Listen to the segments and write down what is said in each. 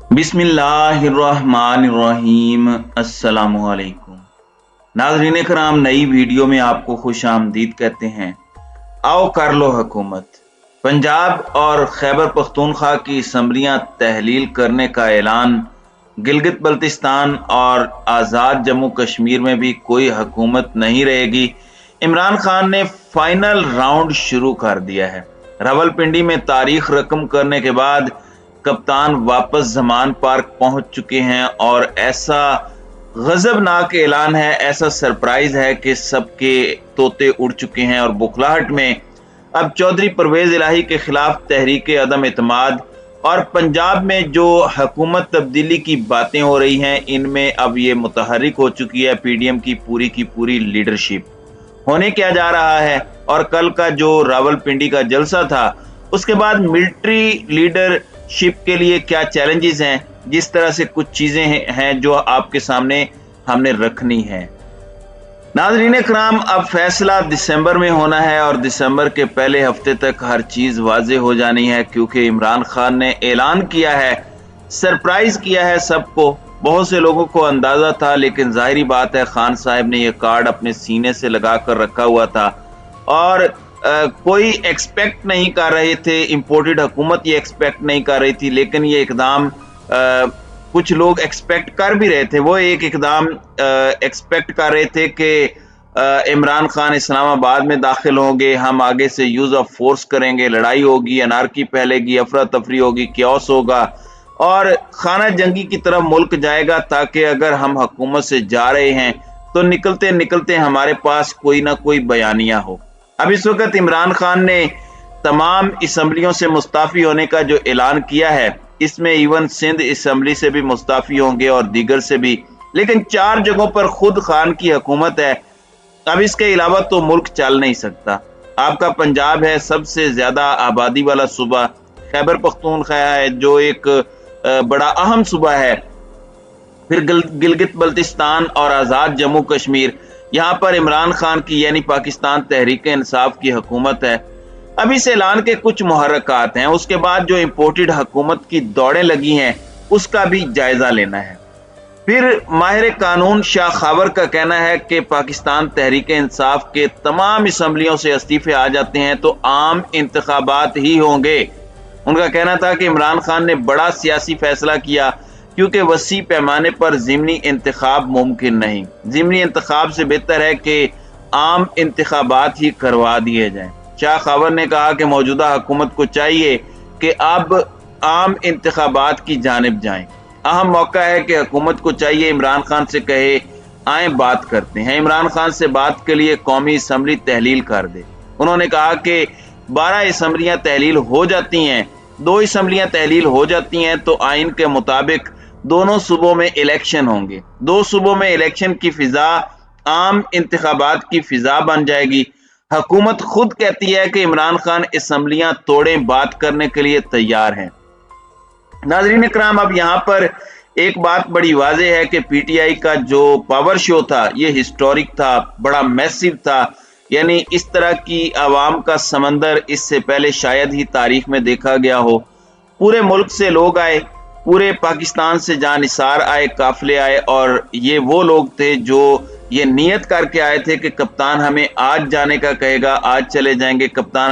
बिस्मिल्लाहिर्रहमानिर्रहीम। अस्सलामुअलैकुम नाज़रीन कराम, नई वीडियो में आपको खुश आमदीद कहते हैं। आओ कर लो हुकूमत। पंजाब और खैबर पख्तूनख्वा की असम्बलियां तहलील करने का ऐलान। गिलगित बल्तिस्तान और आज़ाद जम्मू कश्मीर में भी कोई हुकूमत नहीं रहेगी। इमरान खान ने फाइनल राउंड शुरू कर दिया है। रावलपिंडी में तारीख रकम करने के बाद कप्तान वापस जमान पार्क पहुंच चुके हैं और ऐसा गजबनाक ऐलान है, ऐसा सरप्राइज है कि सबके तोते उड़ चुके हैं और बुखलाहट में अब चौधरी परवेज इलाही के खिलाफ तहरीक अदम एतमाद और पंजाब में जो हुकूमत तब्दीली की बातें हो रही हैं, इनमें अब ये मुतहरिक हो चुकी है पीडीएम की पूरी लीडरशिप। होने क्या जा रहा है और कल का जो रावलपिंडी का जलसा था, उसके बाद मिलिट्री लीडरशिप के लिए क्या चैलेंजेस हैं, जिस तरह से कुछ चीजें हैं जो आपके सामने हमने रखनी है। नाज़रीन कराम, अब फैसला दिसंबर में होना है और दिसंबर के पहले हफ्ते तक हर चीज वाज़ेह हो जानी है, क्योंकि इमरान खान ने ऐलान किया है, सरप्राइज किया है सबको। बहुत से लोगों को अंदाजा था, लेकिन जाहिर बात है खान साहब ने यह कार्ड अपने सीने से लगा कर रखा हुआ था और कोई एक्सपेक्ट नहीं कर रहे थे। इंपोर्टेड हुकूमत ये एक्सपेक्ट नहीं कर रही थी, लेकिन ये इकदाम कुछ लोग एक्सपेक्ट कर भी रहे थे। वो एक इकदाम एक्सपेक्ट कर रहे थे कि इमरान खान इस्लामाबाद में दाखिल होंगे, हम आगे से यूज ऑफ फोर्स करेंगे, लड़ाई होगी, अनारकी फैलेगी, अफरा तफरी होगी, क्योस होगा और खाना जंगी की तरफ मुल्क जाएगा, ताकि अगर हम हुकूमत से जा रहे हैं तो निकलते निकलते हमारे पास कोई ना कोई बयानिया हो। अब इस वक्त इमरान खान ने तमाम असम्बलियों से मुस्ताफी होने का जो ऐलान किया है, इसमें इवन सिंध असम्बली से भी मुस्ताफी होंगे और दीगर से भी, लेकिन 4 जगहों पर खुद खान की हुकूमत है। अब इसके अलावा तो मुल्क चल नहीं सकता। आपका पंजाब है, सबसे ज्यादा आबादी वाला सूबा, खैबर पख्तूनख्वा है जो एक बड़ा अहम सूबा है, फिर गिलगित बल्तिस्तान और आज़ाद जम्मू कश्मीर, यहाँ पर इमरान खान की यानी पाकिस्तान तहरीक इंसाफ की हुकूमत है। अब इस ऐलान के कुछ मुहर्रकात हैं, उसके बाद जो इंपोर्टेड हुकूमत की दौड़ें लगी हैं उसका भी जायजा लेना है। फिर माहिर कानून शाह खावर का कहना है कि पाकिस्तान तहरीक इंसाफ के तमाम असम्बलियों से इस्तीफे आ जाते हैं तो आम इंतखाबात ही होंगे। उनका कहना था कि इमरान खान ने बड़ा सियासी फैसला किया, क्योंकि वसी पैमाने पर ज़िमनी इंतखाब मुमकिन नहीं। ज़िमनी इंतखाब से बेहतर है कि आम इंतखाबात ही करवा दिए जाएं। शाह खावर ने कहा कि मौजूदा हुकूमत को चाहिए कि अब आम इंतखाबात की जानिब जाएं। अहम मौका है कि हुकूमत को चाहिए इमरान खान से कहे, आए बात करते हैं। इमरान खान से बात के लिए कौमी असम्बली तहलील कर दे। उन्होंने कहा कि 12 असम्बलियां तहलील हो जाती हैं, 2 असम्बलियां तहलील हो जाती हैं तो आइन के मुताबिक दोनों सूबों में इलेक्शन होंगे। 2 सूबों में इलेक्शन की फिजा आम इंतखाबात की फिजा बन जाएगी। हुकूमत खुद कहती है कि इमरान खान असम्बलियां तोड़ें, बात करने के लिए तैयार हैं। नाज़रीन कराम, अब यहाँ पर एक बात बड़ी वाज़ेह है कि पीटीआई का जो पावर शो था ये हिस्टोरिक था, बड़ा मैसिव था। यानी इस तरह की आवाम का समंदर इससे पहले शायद ही तारीख में देखा गया हो। पूरे मुल्क से लोग आए, पूरे पाकिस्तान से जानिसार आए, काफिले आए और ये वो लोग थे जो ये नियत करके आए थे कि कप्तान हमें आज जाने का कहेगा, आज चले जाएंगे, कप्तान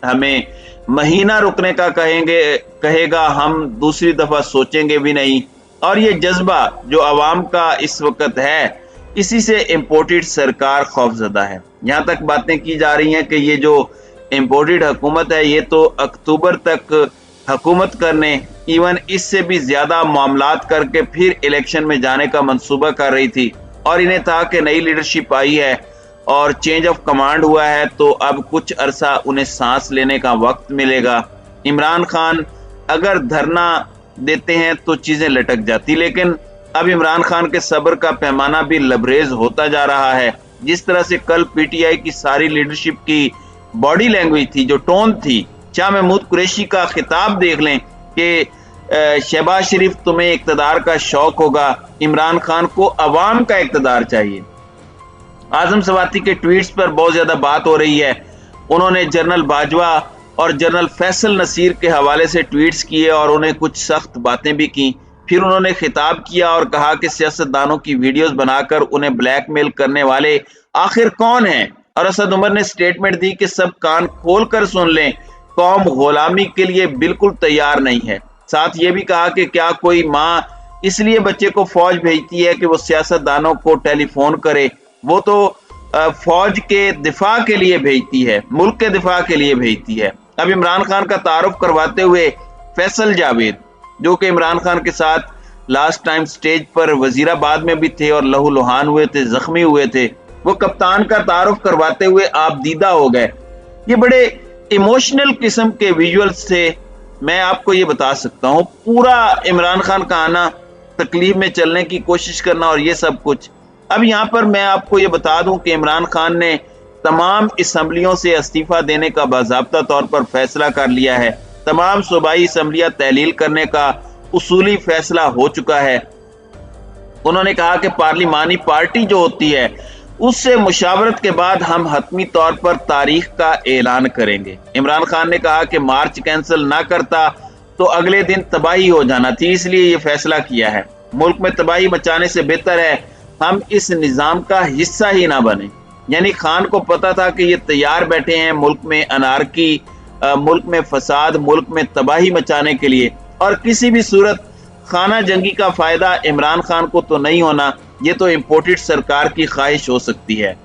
हमें महीना रुकने का कहेगा, हम दूसरी दफा सोचेंगे भी नहीं। और ये जज्बा जो आवाम का इस वक्त है, इसी से इम्पोर्टेड सरकार खौफजदा है। यहाँ तक बातें की जा रही हैं कि ये जो इम्पोर्टेड हुकूमत है ये तो अक्टूबर तक हुकूमत करने, इवन इससे भी ज्यादा मामलात करके फिर इलेक्शन में जाने का मंसूबा कर रही थी। और इन्हें था कि नई लीडरशिप आई है और चेंज ऑफ कमांड हुआ है तो अब कुछ अरसा उन्हें सांस लेने का वक्त मिलेगा। इमरान खान अगर धरना देते हैं तो चीजें लटक जाती, लेकिन अब इमरान खान के सब्र का पैमाना भी लबरेज होता जा रहा है। जिस तरह से कल पीटीआई की सारी लीडरशिप की बॉडी लैंग्वेज थी, जो टोन थी, शाह महमूद कुरैशी का खिताब देख लें कि शहबाज शरीफ तुम्हें इक्तदार का शौक होगा, इमरान खान को अवाम का इक्तदार चाहिए। आजम सवाती के ट्वीट्स पर बहुत ज्यादा बात हो रही है। उन्होंने जनरल बाजवा और जनरल फैसल नसीर के हवाले से ट्वीट्स किए और उन्हें कुछ सख्त बातें भी की। फिर उन्होंने खिताब किया और कहा कि सियासतदानों की वीडियोस बनाकर उन्हें ब्लैकमेल करने वाले आखिर कौन हैं। और असद उमर ने स्टेटमेंट दी कि सब कान खोल कर सुन लें, कौम गुलामी के लिए बिल्कुल तैयार नहीं है। साथ ये भी कहा कि क्या कोई माँ इसलिए बच्चे को फौज भेजती है कि वो सियासतदानों को टेलीफोन करे, वो तो फौज के दिफा के लिए भेजती है, मुल्क के दिफा के लिए भेजती है। अब इमरान खान का तारुफ करवाते हुए फैसल जावेद, जो कि इमरान खान के साथ लास्ट टाइम स्टेज पर वजीराबाद में भी थे और लहूलुहान हुए थे, जख्मी हुए थे, वो कप्तान का तारुफ करवाते हुए आप दीदा हो गए। ये बड़े इमोशनल किस्म के विजुअल्स थे। मैं आपको ये बता सकता हूँ, पूरा इमरान खान का आना, तकलीफ में चलने की कोशिश करना और ये सब कुछ। अब यहाँ पर मैं आपको ये बता दूं कि इमरान खान ने तमाम असम्बलियों से इस्तीफा देने का बाज़ाब्ता तौर पर फैसला कर लिया है। तमाम सूबाई असम्बलियां तहलील करने का उसूली फैसला हो चुका है। उन्होंने कहा कि पार्लिमानी पार्टी जो होती है उससे मुशावरत के बाद हम हतमी तौर पर तारीख का ऐलान करेंगे। इमरान खान ने कहा कि मार्च कैंसिल ना करता तो अगले दिन तबाही हो जाना थी, इसलिए ये फैसला किया है। मुल्क में तबाही मचाने से बेहतर है हम इस निज़ाम का हिस्सा ही ना बने। यानी खान को पता था कि ये तैयार बैठे हैं मुल्क में अनारकी, मुल्क में फसाद, मुल्क में तबाही मचाने के लिए, और किसी भी सूरत खाना जंगी का फायदा इमरान खान को तो नहीं होना, ये तो इम्पोर्टेड सरकार की ख्वाहिश हो सकती है।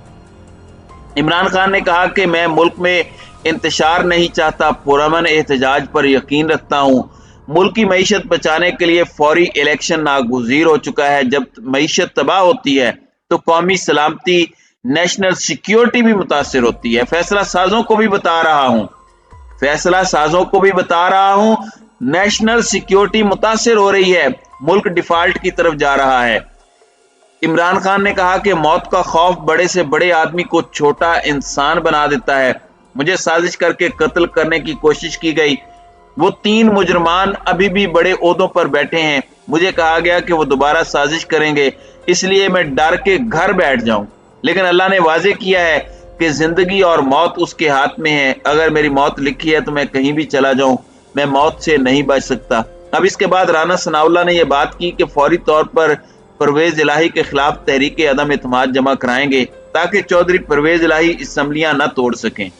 इमरान खान ने कहा कि मैं मुल्क में इंतशार नहीं चाहता, पुरअमन एहतजाज पर यकीन रखता हूँ। मुल्क की मईशत बचाने के लिए फौरी इलेक्शन नागुज़ीर हो चुका है। जब मईशत तबाह होती है तो कौमी सलामती, नेशनल सिक्योरिटी भी मुतासिर होती है। फैसला साजों को भी बता रहा हूँ, नेशनल सिक्योरिटी मुतासिर हो रही है, मुल्क डिफॉल्ट की तरफ जा रहा है। इमरान खान ने कहा कि मौत का खौफ बड़े से बड़े आदमी को छोटा इंसान बना देता है। मुझे साजिश करके कत्ल करने की कोशिश की गई। वो 3 मुजरमान अभी भी बड़े ओहदों पर बैठे हैं। मुझे कहा गया कि वो दोबारा साजिश करेंगे, इसलिए मैं डर के घर बैठ जाऊं। लेकिन अल्लाह ने वाजे किया है कि जिंदगी और मौत उसके हाथ में है। अगर मेरी मौत लिखी है तो मैं कहीं भी चला जाऊं, मैं मौत से नहीं बच सकता। अब इसके बाद राना सनाउल्लाह ने यह बात की कि फौरी तौर पर परवेज इलाही के खिलाफ तहरीक अदम एतमाद जमा कराएंगे ताकि चौधरी परवेज इलाही असम्बलियां न तोड़ सकें।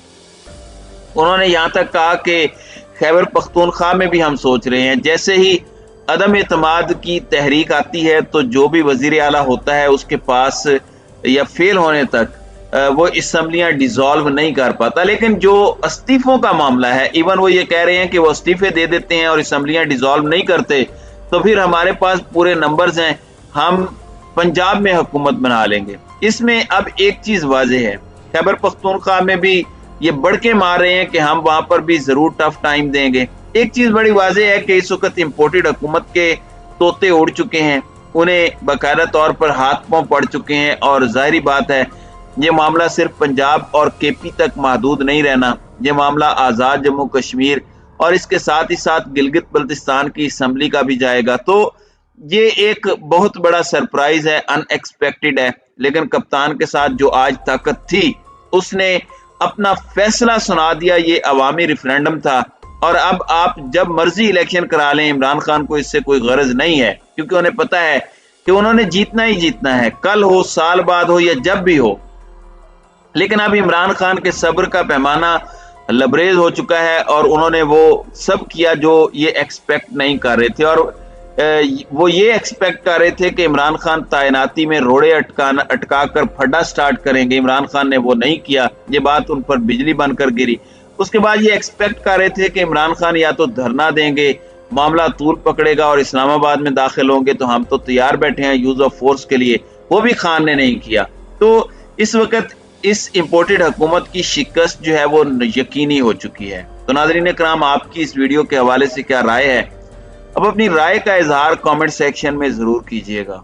उन्होंने यहाँ तक कहा कि खैबर पख्तूनख्वा में भी हम सोच रहे हैं, जैसे ही अदम एतमाद की तहरीक आती है तो जो भी वजीर आला होता है उसके पास या फेल होने तक वो असम्बलियां डिसॉल्व नहीं कर पाता। लेकिन जो इस्तीफों का मामला है, इवन वो ये कह रहे हैं कि वो इस्तीफे दे देते हैं और असम्बलियां डिसॉल्व नहीं करते, तो फिर हमारे पास पूरे नंबर्स हैं, हम पंजाब में हुकूमत बना लेंगे। इसमें अब एक चीज वाज़ेह है, खैबर पख्तूनख्वा में भी ये बढ़ के मार रहे हैं कि हम वहां पर भी जरूर टफ टाइम देंगे। एक चीज बड़ी वाज़ेह है कि इस वक्त इम्पोर्टेड हुकूमत के तोते उड़ चुके हैं, उन्हें बाकायदा तौर पर हाथ पांव पड़ चुके हैं, और जाहिर बात है ये मामला सिर्फ पंजाब और केपी तक महदूद नहीं रहना, ये मामला आज़ाद जम्मू कश्मीर और इसके साथ ही साथ गिलगित बल्तिस्तान की असम्बली का भी जाएगा। तो ये एक बहुत बड़ा सरप्राइज है, अनएक्सपेक्टेड है। लेकिन कप्तान के साथ जो आज ताकत थी उसने अपना फैसला सुना दिया। ये अवामी रेफरेंडम था, और अब आप जब मर्जी इलेक्शन करा लें, इमरान खान को इससे कोई गरज नहीं है, क्योंकि उन्हें पता है कि उन्होंने जीतना ही जीतना है, कल हो, साल बाद हो या जब भी हो। लेकिन अब इमरान खान के सब्र का पैमाना लबरेज हो चुका है और उन्होंने वो सब किया जो ये एक्सपेक्ट नहीं कर रहे थे। और वो ये एक्सपेक्ट कर रहे थे कि इमरान खान तैनाती में रोड़े अटका कर फड्डा स्टार्ट करेंगे। इमरान खान ने वो नहीं किया, ये बात उन पर बिजली बनकर गिरी। उसके बाद ये एक्सपेक्ट कर रहे थे कि इमरान खान या तो धरना देंगे, मामला तूल पकड़ेगा और इस्लामाबाद में दाखिल होंगे, तो हम तो तैयार बैठे हैं यूज ऑफ फोर्स के लिए। वो भी खान ने नहीं किया। तो इस वक्त इस इम्पोर्टेड हुकूमत की शिकस्त जो है वो यकीनी हो चुकी है। तो नाज़रीन इकराम, आपकी इस वीडियो के हवाले से क्या राय है? अब अपनी राय का इजहार कमेंट सेक्शन में जरूर कीजिएगा।